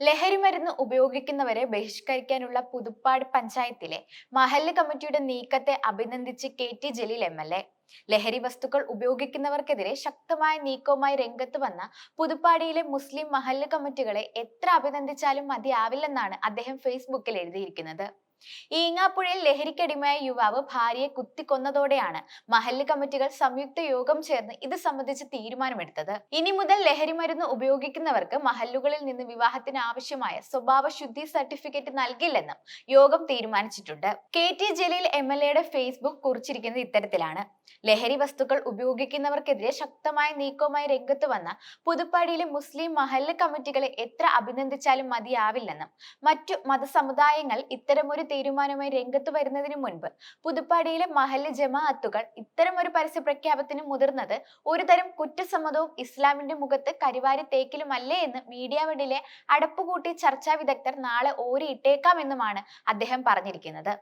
ലഹരിമരുന്ന് ഉപയോഗിക്കുന്നവരെ ബഹിഷ്കരിക്കാനുള്ള പുതുപ്പാട് പഞ്ചായത്തിലെ മഹല്ല് കമ്മിറ്റിയുടെ നീക്കത്തെ അഭിനന്ദിച്ച് KT ജലീൽ MLA. ലഹരി വസ്തുക്കൾ ഉപയോഗിക്കുന്നവർക്കെതിരെ ശക്തമായ നീക്കവുമായി രംഗത്ത് വന്ന പുതുപ്പാടിയിലെ മുസ്ലിം മഹല്ല് കമ്മിറ്റികളെ എത്ര അഭിനന്ദിച്ചാലും മതിയാവില്ലെന്നാണ് അദ്ദേഹം ഫേസ്ബുക്കിൽ എഴുതിയിരിക്കുന്നത്. ഈങ്ങാപ്പുഴയിൽ ലഹരിക്കടിമയായ യുവാവ് ഭാര്യയെ കുത്തിക്കൊന്നതോടെയാണ് മഹല്ല് കമ്മിറ്റികൾ സംയുക്ത യോഗം ചേർന്ന് ഇത് സംബന്ധിച്ച് തീരുമാനമെടുത്തത്. ഇനി മുതൽ ലഹരിമരുന്ന് ഉപയോഗിക്കുന്നവർക്ക് മഹല്ലുകളിൽ നിന്ന് വിവാഹത്തിന് ആവശ്യമായ സ്വഭാവ ശുദ്ധി സർട്ടിഫിക്കറ്റ് നൽകില്ലെന്നും യോഗം തീരുമാനിച്ചിട്ടുണ്ട്. KT ജലീൽ MLAയുടെ ഫേസ്ബുക്ക് കുറിച്ചിരിക്കുന്നത് ഇത്തരത്തിലാണ്. ലഹരി വസ്തുക്കൾ ഉപയോഗിക്കുന്നവർക്കെതിരെ ശക്തമായ നീക്കവുമായി രംഗത്ത് വന്ന പുതുപ്പാടിയിലെ മുസ്ലിം മഹല്ല് കമ്മിറ്റികളെ എത്ര അഭിനന്ദിച്ചാലും മതിയാവില്ലെന്നും മറ്റു മതസമുദായങ്ങൾ ഇത്തരമൊരു തീരുമാനവുമായി രംഗത്ത് വരുന്നതിന് മുൻപ് പുതുപ്പാടിയിലെ മഹല്ല് ജമാഅത്തുകൾ ഇത്തരമൊരു പരസ്യ പ്രഖ്യാപനത്തിന് മുതിർന്നത് ഒരുതരം കുറ്റസമ്മതവും ഇസ്ലാമിന്റെ മുഖത്ത് കരിവാരി തേക്കിലുമല്ലേ എന്ന് മീഡിയ വണ്ടിലെ അടപ്പുകൂട്ടി ചർച്ചാ വിദഗ്ധർ നാളെ ഓരിയിട്ടേക്കാമെന്നുമാണ് അദ്ദേഹം പറഞ്ഞിരിക്കുന്നത്.